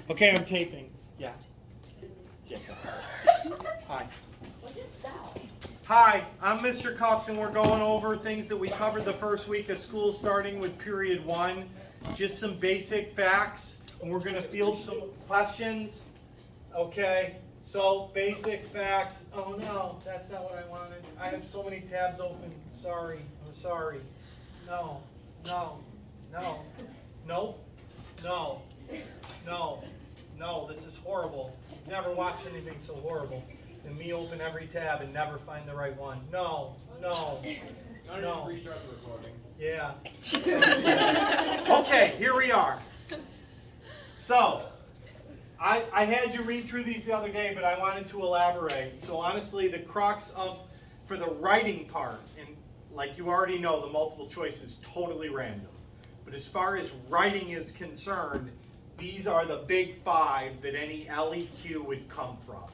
Okay, I'm taping. Yeah. Hi. Hi, I'm Mr. Cox, and we're going over things that we covered the first week of school, starting with period 1. Just some basic facts, and we're going to field some questions. Okay, so basic facts. Oh no, that's not what I wanted. I have so many tabs open. Sorry, I'm sorry. No, no, no, nope, no, no, no, this is horrible. Never watched anything so horrible. And me open every tab and never find the right one. No, no, no. Just restart the recording. Yeah. Okay, here we are. So, I had you read through these the other day, but I wanted to elaborate. So honestly, the crux of, for the writing part, and like you already know, the multiple choice is totally random. But as far as writing is concerned, these are the big 5 that any LEQ would come from,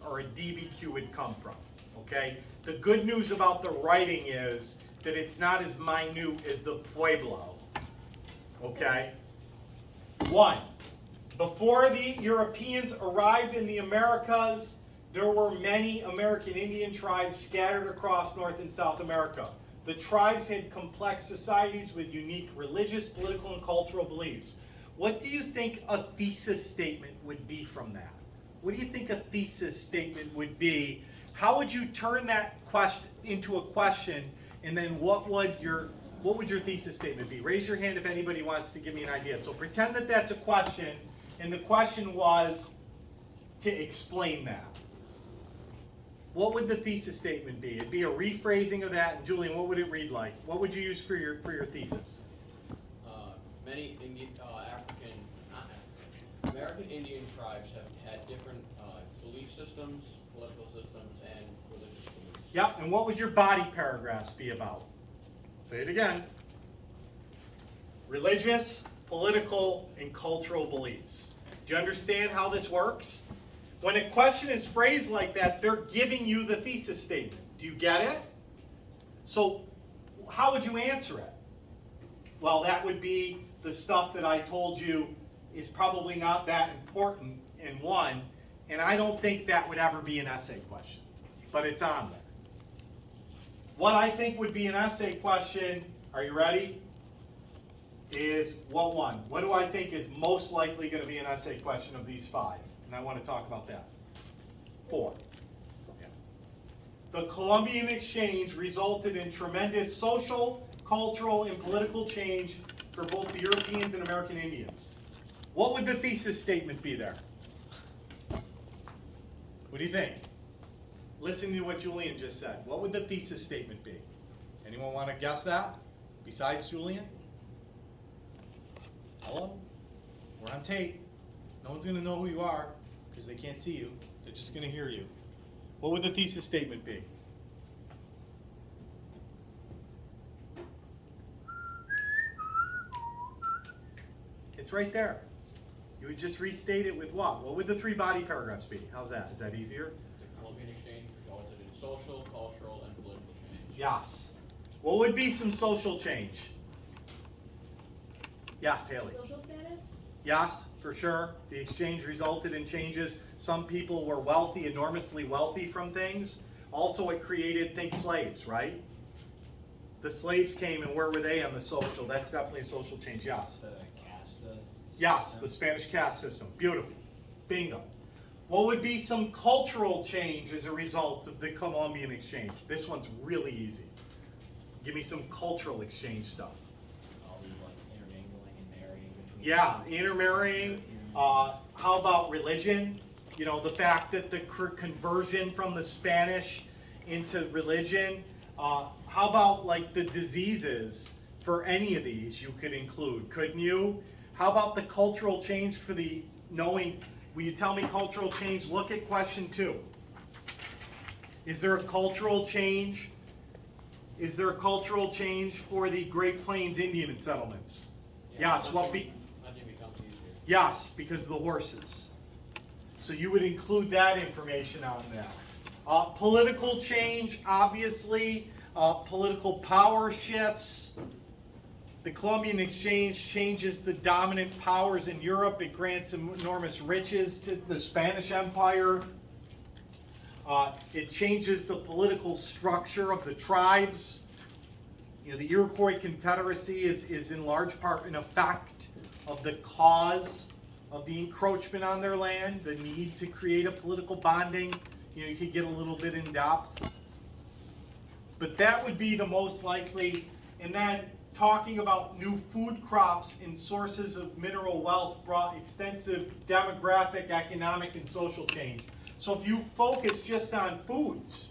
or a DBQ would come from, okay? The good news about the writing is that it's not as minute as the Pueblo, okay? 1, before the Europeans arrived in the Americas, there were many American Indian tribes scattered across North and South America. The tribes had complex societies with unique religious, political, and cultural beliefs. What do you think a thesis statement would be from that? What do you think a thesis statement would be? How would you turn that question into a question, and then what would your thesis statement be? Raise your hand if anybody wants to give me an idea. So pretend that that's a question, and the question was to explain that. What would the thesis statement be? It'd be a rephrasing of that. And Julian, what would it read like? What would you use for your thesis? Many American Indian tribes have had different belief systems, political systems, and religious beliefs. Yep, and what would your body paragraphs be about? Say it again. Religious, political, and cultural beliefs. Do you understand how this works? When a question is phrased like that, they're giving you the thesis statement. Do you get it? So how would you answer it? Well, that would be the stuff that I told you is probably not that important in 1, and I don't think that would ever be an essay question, but it's on there. What I think would be an essay question, are you ready, is what one? What do I think is most likely going to be an essay question of these 5? And I want to talk about that. 4. Yeah. The Columbian Exchange resulted in tremendous social, cultural, and political change for both the Europeans and American Indians. What would the thesis statement be there? What do you think? Listen to what Julian just said. What would the thesis statement be? Anyone want to guess that? Besides Julian? Hello? We're on tape. No one's going to know who you are because they can't see you. They're just going to hear you. What would the thesis statement be? It's right there. You would just restate it with what? What would the 3 body paragraphs be? How's that? Is that easier? The Columbian Exchange resulted in social, cultural, and political change. Yes. What would be some social change? Yes, Haley. Social status? Yes, for sure. The exchange resulted in changes. Some people were wealthy, enormously wealthy from things. Also, it created, think slaves, right? The slaves came, and where were they on the social? That's definitely a social change, yes. The caste system. Yes, the Spanish caste system. Beautiful. Bingo. What would be some cultural change as a result of the Columbian Exchange? This one's really easy. Give me some cultural exchange stuff. All these like intermingling and marrying between. Yeah, intermarrying. How about religion? You know, the fact that the conversion from the Spanish into religion. How about like the diseases for any of these you could include, couldn't you? How about the cultural change for the knowing? Will you tell me cultural change? Look at question 2. Is there a cultural change? Is there a cultural change for the Great Plains Indian settlements? Yeah, Yes. What hunting becomes easier. Yes, because of the horses. So you would include that information on that. Political change, obviously. Political power shifts. The Columbian Exchange changes the dominant powers in Europe. It grants enormous riches to the Spanish Empire. It changes the political structure of the tribes. You know, the Iroquois Confederacy is in large part an effect of the cause of the encroachment on their land, the need to create a political bonding. You know, you could get a little bit in depth. But that would be the most likely. And then talking about new food crops and sources of mineral wealth brought extensive demographic, economic, and social change. So if you focus just on foods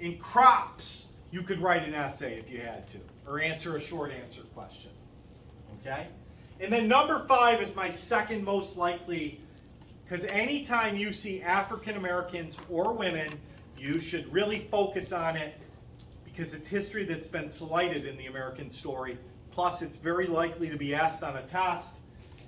and crops, you could write an essay if you had to, or answer a short answer question. Okay? And then number 5 is my second most likely, because anytime you see African Americans or women, you should really focus on it, because it's history that's been slighted in the American story. Plus, it's very likely to be asked on a test.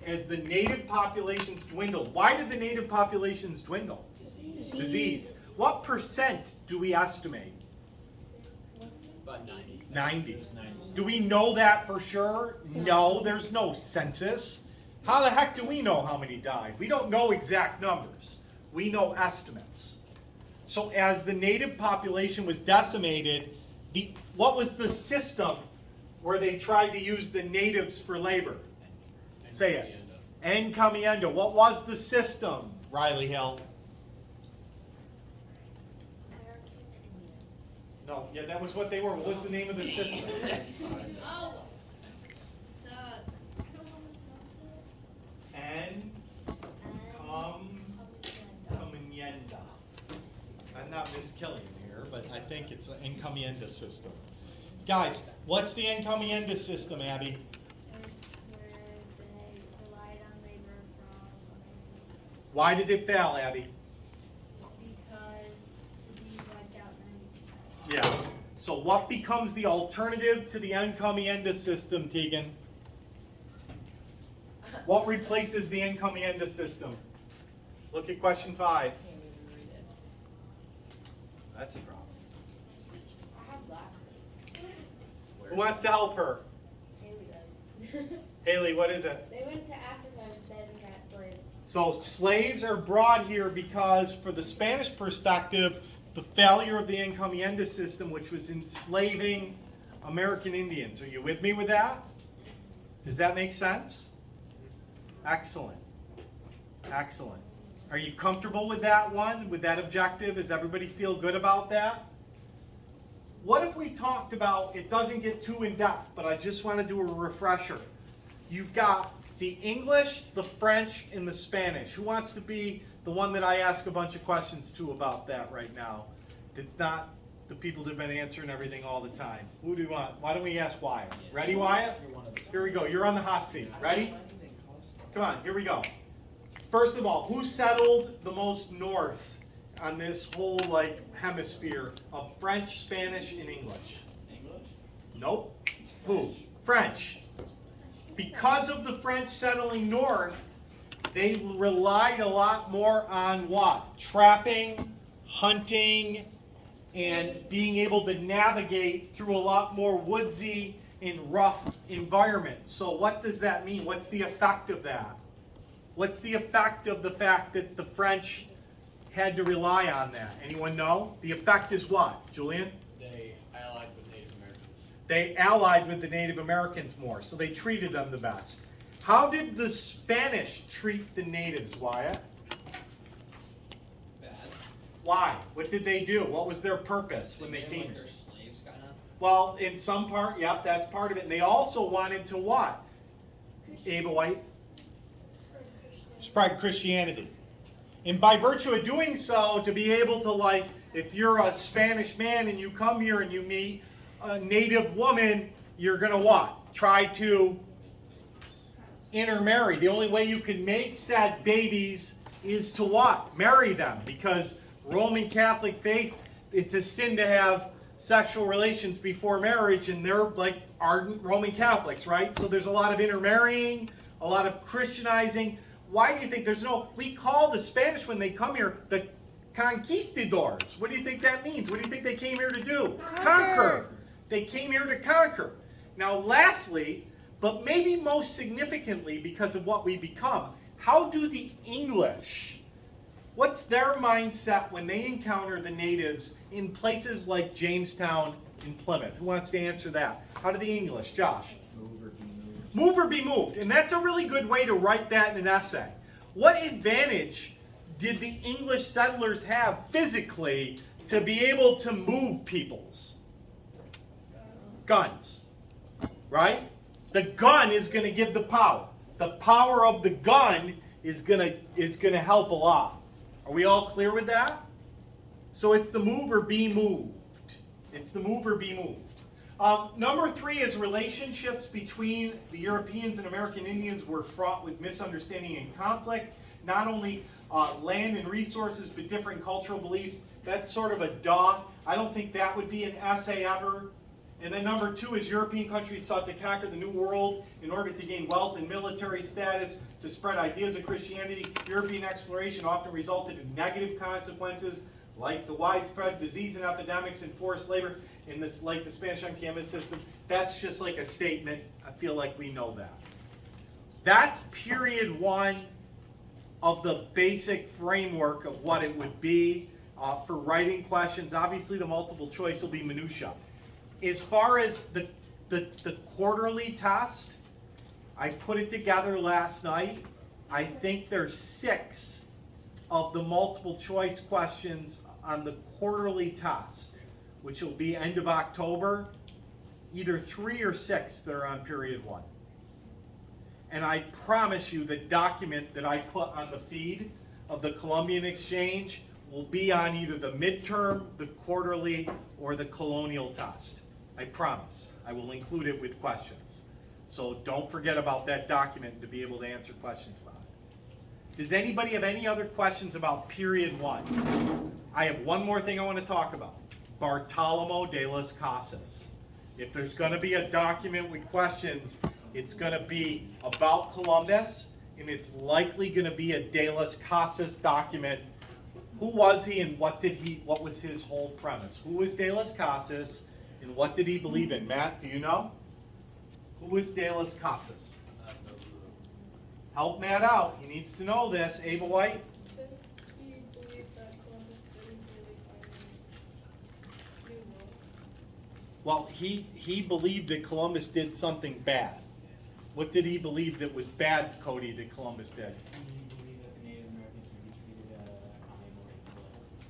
As the native populations dwindled, why did the native populations dwindle? Disease. What percent do we estimate? About 90. 90. It was 90. Do we know that for sure? No, there's no census. How the heck do we know how many died? We don't know exact numbers. We know estimates. So as the native population was decimated, what was the system where they tried to use the natives for labor? Say it. Encomienda. What was the system, Riley Hill? No, yeah, that was what they were. What was the name of the system? Oh, I don't Encomienda. I'm not Miss Killian here, but I think it's an encomienda system. Guys, what's the encomienda system, Abby? It's where they relied on labor from Why did it fail, Abby? because disease wiped out 90%. Yeah. So what becomes the alternative to the encomienda system, Tegan? What replaces the encomienda system? Look at question 5. That's a problem. I have glasses. Who wants to help her? Haley does. Haley, what is it? They went to Africa instead and got slaves. So slaves are brought here because, for the Spanish perspective, the failure of the encomienda system, which was enslaving American Indians. Are you with me with that? Does that make sense? Excellent. Excellent. Are you comfortable with that one, with that objective? Does everybody feel good about that? What if we talked about, it doesn't get too in-depth, but I just want to do a refresher. You've got the English, the French, and the Spanish. Who wants to be the one that I ask a bunch of questions to about that right now? It's not the people that have been answering everything all the time. Who do you want? Why don't we ask Wyatt? Ready, Wyatt? You're one of the- Here we go. You're on the hot seat. Ready? Come on, here we go. First of all, who settled the most north on this whole hemisphere of French, Spanish, and English? English? Nope. Who? French. Because of the French settling north, they relied a lot more on what? Trapping, hunting, and being able to navigate through a lot more woodsy and rough environments. So what does that mean? What's the effect of that? What's the effect of the fact that the French had to rely on that? Anyone know? The effect is what, Julian? They allied with Native Americans. They allied with the Native Americans more, so they treated them the best. How did the Spanish treat the natives, Wyatt? Bad. Why? What did they do? What was their purpose when they made came like here? their slaves, kind of. Well, in some part, yep, that's part of it. And they also wanted to what? Ava White? Spread Christianity. And by virtue of doing so, to be able to, if you're a Spanish man and you come here and you meet a native woman, you're going to what? Try to intermarry. The only way you can make said babies is to what? Marry them. Because Roman Catholic faith, it's a sin to have sexual relations before marriage, and they're ardent Roman Catholics, right? So there's a lot of intermarrying, a lot of Christianizing. Why do you think we call the Spanish when they come here the conquistadors. What do you think that means? What do you think they came here to do? Conquer. They came here to conquer. Now lastly, but maybe most significantly because of what we become, how do the English, what's their mindset when they encounter the natives in places like Jamestown and Plymouth? Who wants to answer that? How do the English, Josh? Move or be moved. Move or be moved. And that's a really good way to write that in an essay. What advantage did the English settlers have physically to be able to move peoples? Guns. Right? The gun is going to give the power. The power of the gun is going to help a lot. Are we all clear with that? So it's the move or be moved. It's the move or be moved. Number 3 is relationships between the Europeans and American Indians were fraught with misunderstanding and conflict. Not only land and resources, but different cultural beliefs. That's sort of a duh. I don't think that would be an essay ever. And then number 2 is European countries sought to conquer the New World in order to gain wealth and military status, to spread ideas of Christianity. European exploration often resulted in negative consequences, like the widespread disease and epidemics and forced labor, in this, like the Spanish encampment system. That's just like a statement. I feel like we know that. That's period 1 of the basic framework of what it would be for writing questions. Obviously, the multiple choice will be minutia. As far as the quarterly test, I put it together last night. I think there's 6 of the multiple choice questions on the quarterly test, which will be end of October, either 3 or 6 that are on period 1. And I promise you the document that I put on the feed of the Columbian Exchange will be on either the midterm, the quarterly, or the colonial test. I promise. I will include it with questions. So don't forget about that document to be able to answer questions about it. Does anybody have any other questions about period 1? I have one more thing I want to talk about. Bartolomeo de las Casas. If there's going to be a document with questions, it's going to be about Columbus, and it's likely going to be a de las Casas document. Who was he and what was his whole premise? Who was de las Casas and what did he believe in? Matt, do you know? Who was de las Casas? Help Matt out. He needs to know this. Ava White? He believed that Columbus didn't really find New World. Well, he believed that Columbus did something bad. What did he believe that was bad, Cody, that Columbus did? He believed that the Native Americans would be treated commonly.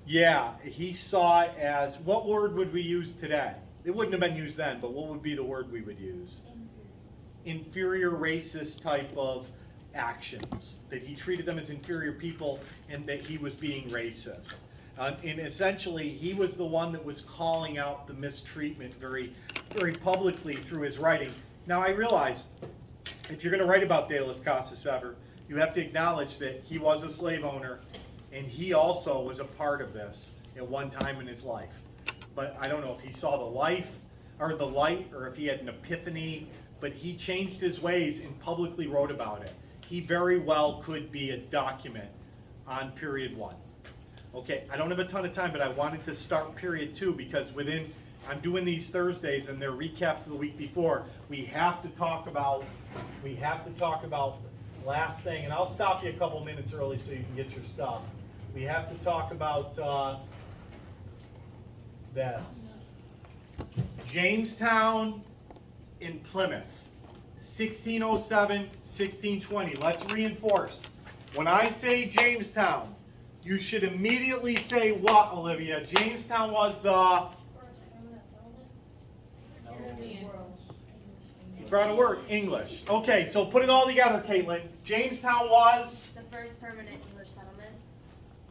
Yeah, he saw it as, what word would we use today? It wouldn't have been used then, but what would be the word we would use? Inferior racist type of actions. That he treated them as inferior people and that he was being racist. And essentially, he was the one that was calling out the mistreatment very, very publicly through his writing. Now, I realize, if you're going to write about de las Casas ever, you have to acknowledge that he was a slave owner, and he also was a part of this at one time in his life. But I don't know if he saw the life or the light, or if he had an epiphany, but he changed his ways and publicly wrote about it. He very well could be a document on period 1. Okay, I don't have a ton of time, but I wanted to start period 2 because I'm doing these Thursdays and they're recaps of the week before. We have to talk about last thing, and I'll stop you a couple minutes early so you can get your stuff. We have to talk about this. Jamestown in Plymouth, 1607, 1620. Let's reinforce. When I say Jamestown, you should immediately say what, Olivia? Jamestown was the... First permanent settlement? No. You forgot a word. English. Okay, so put it all together, Caitlin. Jamestown was... The first permanent English settlement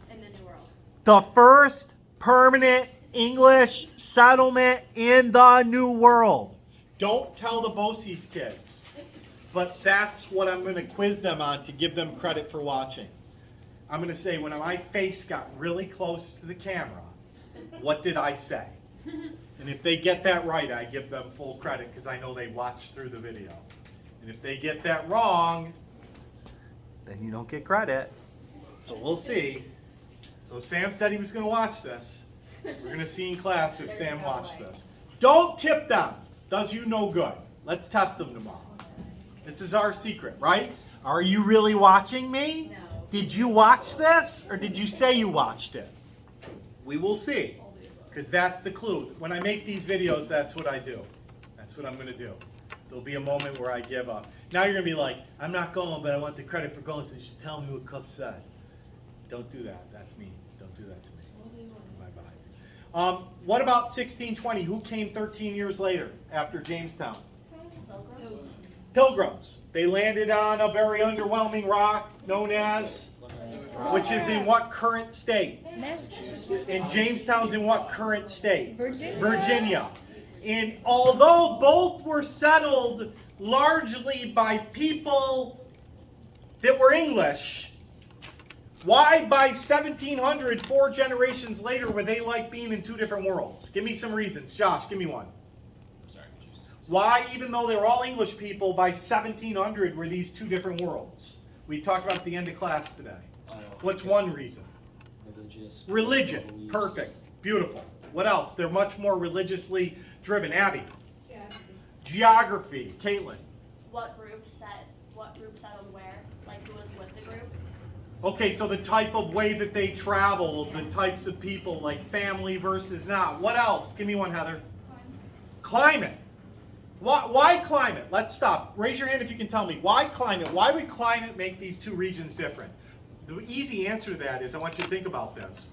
in the New World. the first permanent English settlement in the New World. Don't tell the BOCES kids, but that's what I'm going to quiz them on to give them credit for watching. I'm going to say, when my face got really close to the camera, what did I say? And if they get that right, I give them full credit because I know they watched through the video. And if they get that wrong, then you don't get credit. So we'll see. So Sam said he was going to watch this. We're going to see in class if Sam watched this. Don't tip them. Does you no good. Let's test them tomorrow. This is our secret, right? Are you really watching me? No. Did you watch this, or did you say you watched it? We will see, because that's the clue. When I make these videos, that's what I do. That's what I'm going to do. There'll be a moment where I give up. Now you're going to be like, I'm not going, but I want the credit for going, so just tell me what Cuff said. Don't do that. That's me. Don't do that to me. My vibe. What about 1620? Who came 13 years later after Jamestown? Pilgrims. They landed on a very underwhelming rock known as, which is in what current state? And Jamestown's in what current state? Virginia. And although both were settled largely by people that were English, why by 1700, 4 generations later, were they like being in two different worlds? Give me some reasons. Josh, give me one. Sorry. Why, even though they were all English people, by 1700 were these two different worlds? We talked about at the end of class today. What's one reason? Religious. Religion. beliefs. Perfect. Beautiful. What else? They're much more religiously driven. Abby. Yeah. Geography. Caitlin. What group settled where? Like who was with the group? Okay, so the type of way that they traveled, the types of people, like family versus not. What else? Give me one, Heather. Climate. Why climate? Let's stop. Raise your hand if you can tell me. Why climate? Why would climate make these two regions different? The easy answer to that is, I want you to think about this.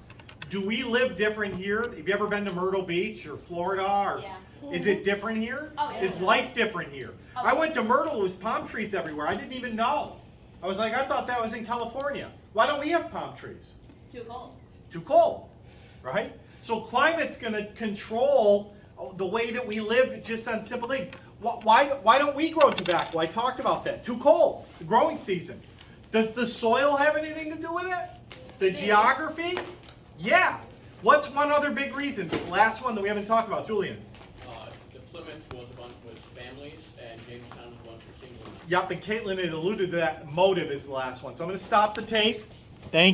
Do we live different here? Have you ever been to Myrtle Beach or Florida? Or Yeah. is it different here? Oh, yeah. Is life different here? Oh. I went to Myrtle, it was palm trees everywhere. I didn't even know. I was like, I thought that was in California. Why don't we have palm trees? Too cold. Too cold, right? So climate's going to control the way that we live just on simple things. Why don't we grow tobacco? I talked about that. Too cold, the growing season. Does the soil have anything to do with it? The geography? Yeah. What's one other big reason? The last one that we haven't talked about, Julian. The Plymouth was a bunch with families, and Jamestown was a bunch for single men. Yep, and Caitlin had alluded to that. Motive is the last one. So I'm going to stop the tape. Thank you.